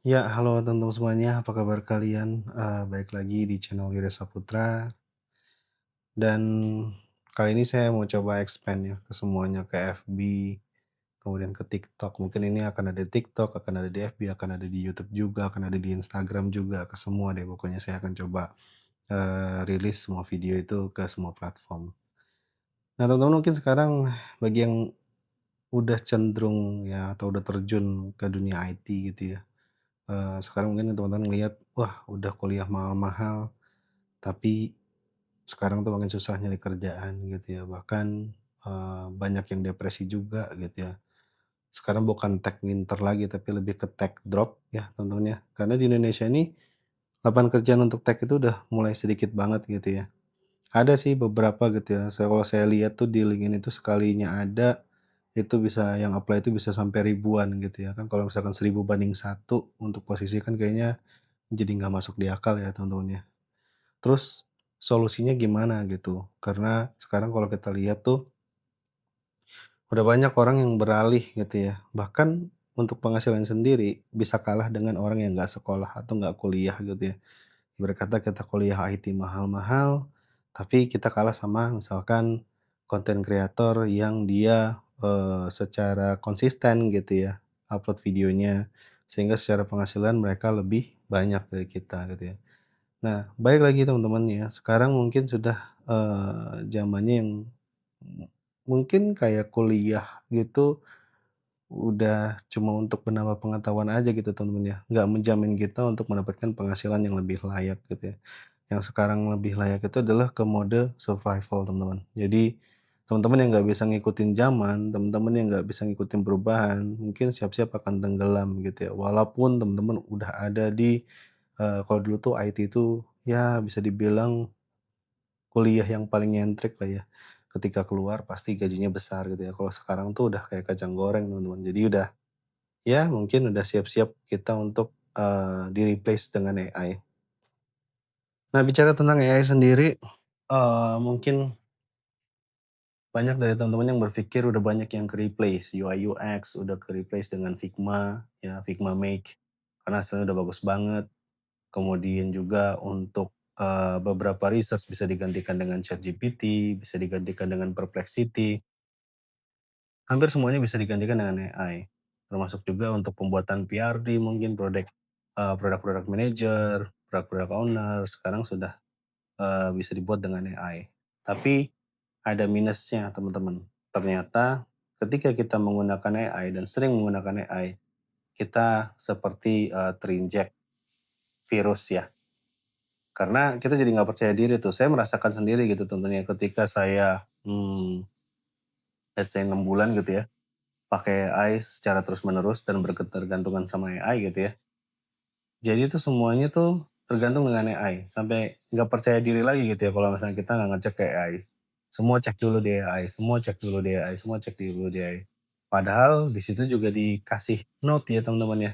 Ya, halo teman-teman semuanya, apa kabar kalian? Baik lagi di channel Yuda Saputra dan kali ini saya mau coba expand ya ke semuanya, ke FB, kemudian ke TikTok. Mungkin ini akan ada di TikTok, akan ada di FB, akan ada di YouTube juga, akan ada di Instagram juga, ke semua deh pokoknya saya akan coba, rilis semua video itu ke semua platform. Nah, teman-teman mungkin sekarang bagi yang udah cenderung ya atau udah terjun ke dunia IT gitu ya, sekarang mungkin teman-teman ngelihat, wah udah kuliah mahal-mahal, tapi sekarang tuh makin susah nyari kerjaan gitu ya, bahkan, banyak yang depresi juga gitu ya. Sekarang bukan tech winter lagi, tapi lebih ke tech drop ya teman-teman ya. Karena di Indonesia ini lapangan kerjaan untuk tech itu udah mulai sedikit banget gitu ya. Ada sih beberapa gitu ya, kalau saya lihat tuh di LinkedIn itu sekalinya ada, itu bisa yang apply itu bisa sampai ribuan gitu ya kan, kalau misalkan 1000 banding 1 untuk posisi kan kayaknya jadi nggak masuk di akal ya teman-teman ya. Terus solusinya gimana gitu? Karena sekarang kalau kita lihat tuh udah banyak orang yang beralih gitu ya. Bahkan untuk penghasilan sendiri bisa kalah dengan orang yang nggak sekolah atau nggak kuliah gitu ya. Ibarat kata kita kuliah IT mahal-mahal, tapi kita kalah sama misalkan konten kreator yang dia, secara konsisten gitu ya, upload videonya, sehingga secara penghasilan mereka lebih banyak dari kita gitu ya. Nah, baik lagi teman-teman ya, sekarang mungkin sudah, zamannya yang mungkin kayak kuliah gitu, udah cuma untuk menambah pengetahuan aja gitu teman-teman ya, nggak menjamin kita untuk mendapatkan penghasilan yang lebih layak gitu ya. Yang sekarang lebih layak itu adalah ke mode survival teman-teman. Jadi, teman-teman yang nggak bisa ngikutin zaman, teman-teman yang nggak bisa ngikutin perubahan, mungkin siap-siap akan tenggelam gitu ya. Walaupun teman-teman udah ada di, kalau dulu tuh IT itu ya bisa dibilang kuliah yang paling nyentrik lah ya. Ketika keluar pasti gajinya besar gitu ya. Kalau sekarang tuh udah kayak kacang goreng teman-teman. Jadi udah ya mungkin udah siap-siap kita untuk, di-replace dengan AI. Nah bicara tentang AI sendiri, mungkin banyak dari teman-teman yang berpikir udah banyak yang ke-replace, UI UX udah ke-replace dengan Figma, ya Figma Make, karena hasilnya udah bagus banget. Kemudian juga untuk, beberapa research bisa digantikan dengan ChatGPT, bisa digantikan dengan Perplexity, hampir semuanya bisa digantikan dengan AI. Termasuk juga untuk pembuatan PRD mungkin product manager, product owner, sekarang sudah, bisa dibuat dengan AI. Tapi ada minusnya teman-teman. Ternyata ketika kita menggunakan AI dan sering menggunakan AI, kita seperti, terinjek virus ya. Karena kita jadi nggak percaya diri tuh. Saya merasakan sendiri gitu tentunya ketika saya, let's say 6 bulan gitu ya, pakai AI secara terus-menerus dan berketergantungan sama AI gitu ya. Jadi itu semuanya tuh tergantung dengan AI, sampai nggak percaya diri lagi gitu ya kalau misalnya kita nggak ngecek ke AI. Semua cek dulu di AI, semua cek dulu di AI, semua cek dulu di AI. Padahal di situ juga dikasih note ya teman-teman ya,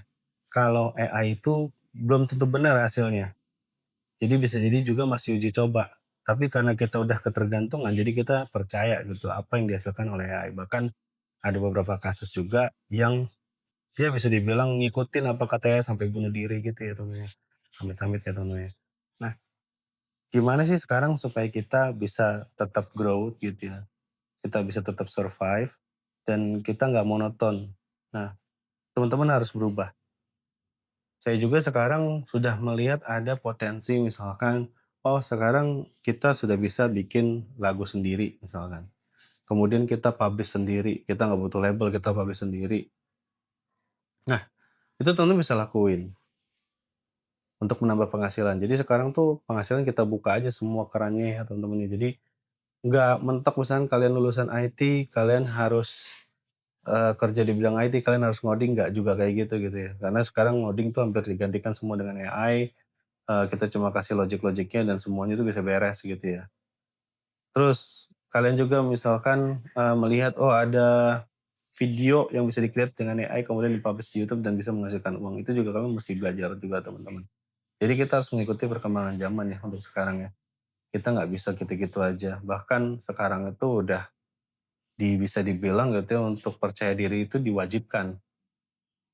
kalau AI itu belum tentu benar hasilnya. Jadi bisa jadi juga masih uji coba. Tapi karena kita udah ketergantungan, jadi kita percaya gitu apa yang dihasilkan oleh AI. Bahkan ada beberapa kasus juga yang dia bisa dibilang ngikutin apa kata AI sampai bunuh diri gitu ya teman ya. Amit-amit ya teman ya. Nah, gimana sih sekarang supaya kita bisa tetap grow gitu ya. Kita bisa tetap survive dan kita nggak monoton. Nah, teman-teman harus berubah. Saya juga sekarang sudah melihat ada potensi misalkan, oh sekarang kita sudah bisa bikin lagu sendiri misalkan. Kemudian kita publish sendiri, kita nggak butuh label, kita publish sendiri. Nah, itu teman-teman bisa lakuin untuk menambah penghasilan. Jadi sekarang tuh penghasilan kita buka aja semua kerannya ya teman-teman ya. Jadi nggak mentok misalkan kalian lulusan IT, kalian harus kerja di bidang IT, kalian harus ngoding, nggak juga kayak gitu gitu ya. Karena sekarang ngoding tuh hampir digantikan semua dengan AI. Kita cuma kasih logic-logiknya dan semuanya itu bisa beres gitu ya. Terus kalian juga misalkan, melihat, oh ada video yang bisa di-create dengan AI kemudian di-publish di YouTube dan bisa menghasilkan uang, itu juga kalian mesti belajar juga teman-teman. Jadi kita harus mengikuti perkembangan zaman ya untuk sekarang ya. Kita nggak bisa gitu-gitu aja, bahkan sekarang itu udah bisa dibilang gitu ya untuk percaya diri itu diwajibkan.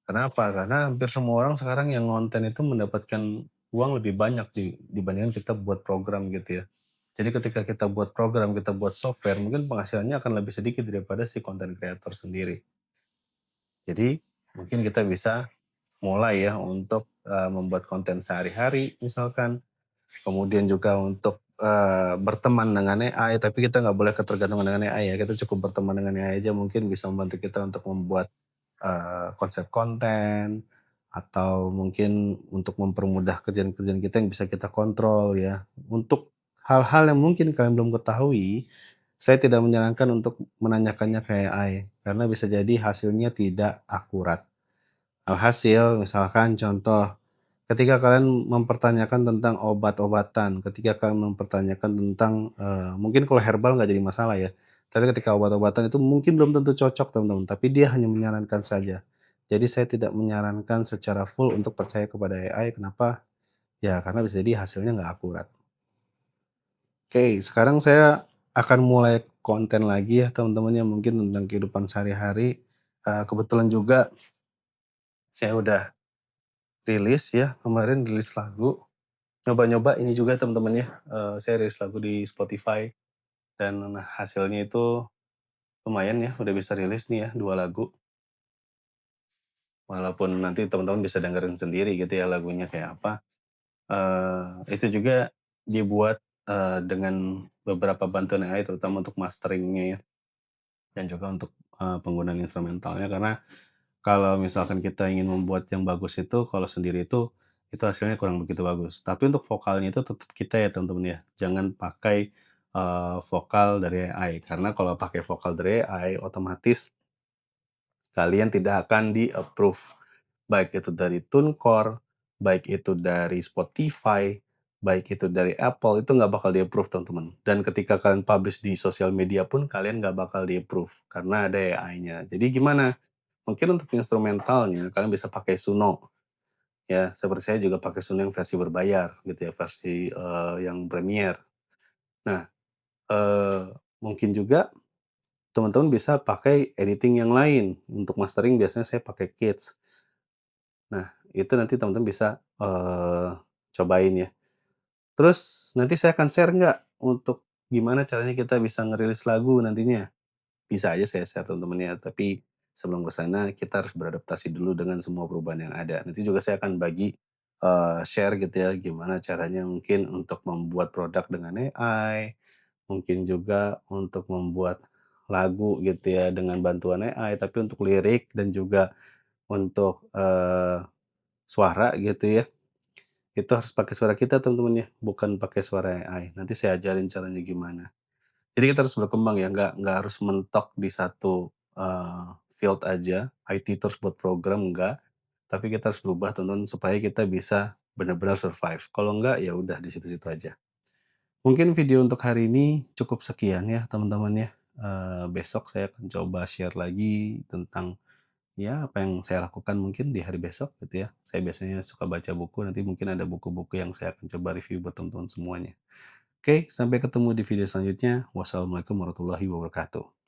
Kenapa? Karena hampir semua orang sekarang yang ngonten itu mendapatkan uang lebih banyak dibandingkan kita buat program gitu ya. Jadi ketika kita buat program, kita buat software, mungkin penghasilannya akan lebih sedikit daripada si konten kreator sendiri. Jadi mungkin kita bisa mulai ya untuk, membuat konten sehari-hari misalkan, kemudian juga untuk, berteman dengan AI, tapi kita nggak boleh ketergantungan dengan AI ya, kita cukup berteman dengan AI aja mungkin bisa membantu kita untuk membuat, konsep konten, atau mungkin untuk mempermudah kerjaan-kerjaan kita yang bisa kita kontrol ya. Untuk hal-hal yang mungkin kalian belum ketahui, saya tidak menyarankan untuk menanyakannya ke AI, karena bisa jadi hasilnya tidak akurat. Alhasil, misalkan contoh, ketika kalian mempertanyakan tentang obat-obatan, ketika kalian mempertanyakan tentang, mungkin kalau herbal nggak jadi masalah ya, tapi ketika obat-obatan itu mungkin belum tentu cocok teman-teman, tapi dia hanya menyarankan saja. Jadi saya tidak menyarankan secara full untuk percaya kepada AI, kenapa? Ya karena bisa jadi hasilnya nggak akurat. Oke, sekarang saya akan mulai konten lagi ya teman-teman ya, mungkin tentang kehidupan sehari-hari, kebetulan juga saya udah rilis ya, kemarin rilis lagu. Nyoba-nyoba ini juga teman-teman ya, saya rilis lagu di Spotify dan hasilnya itu lumayan ya, udah bisa rilis nih ya 2 lagu. Walaupun nanti teman-teman bisa dengerin sendiri gitu ya lagunya kayak apa. Itu juga dibuat, dengan beberapa bantuan AI terutama untuk mastering-nya ya, dan juga untuk, penggunaan instrumentalnya karena kalau misalkan kita ingin membuat yang bagus itu, kalau sendiri itu hasilnya kurang begitu bagus. Tapi untuk vokalnya itu tetap kita ya teman-teman ya, jangan pakai, vokal dari AI. Karena kalau pakai vokal dari AI, otomatis kalian tidak akan di-approve. Baik itu dari TuneCore, baik itu dari Spotify, baik itu dari Apple, itu nggak bakal di-approve teman-teman. Dan ketika kalian publish di sosial media pun, kalian nggak bakal di-approve, karena ada AI-nya. Jadi gimana? Mungkin untuk instrumentalnya kalian bisa pakai Suno, ya seperti saya juga pakai Suno yang versi berbayar gitu ya, versi, yang Premiere. Nah, eee, mungkin juga teman-teman bisa pakai editing yang lain, untuk mastering biasanya saya pakai Kids. Nah, itu nanti teman-teman bisa, cobain ya. Terus nanti saya akan share nggak untuk gimana caranya kita bisa ngerilis lagu nantinya? Bisa aja saya share teman-teman ya, tapi sebelum ke sana kita harus beradaptasi dulu dengan semua perubahan yang ada. Nanti juga saya akan bagi, share gitu ya, gimana caranya mungkin untuk membuat produk dengan AI, mungkin juga untuk membuat lagu gitu ya dengan bantuan AI, tapi untuk lirik dan juga untuk, suara gitu ya, itu harus pakai suara kita teman-teman ya, bukan pakai suara AI. Nanti saya ajarin caranya gimana. Jadi kita harus berkembang ya, nggak harus mentok di satu, field aja, IT terus buat program, enggak. Tapi kita harus berubah teman-teman supaya kita bisa benar-benar survive. Kalau enggak, ya udah di situ-situ aja. Mungkin video untuk hari ini cukup sekian ya teman-teman ya. Besok saya akan coba share lagi tentang, ya apa yang saya lakukan mungkin di hari besok gitu ya. Saya biasanya suka baca buku, nanti mungkin ada buku-buku yang saya akan coba review buat teman-teman semuanya. Oke, sampai ketemu di video selanjutnya. Wassalamualaikum warahmatullahi wabarakatuh.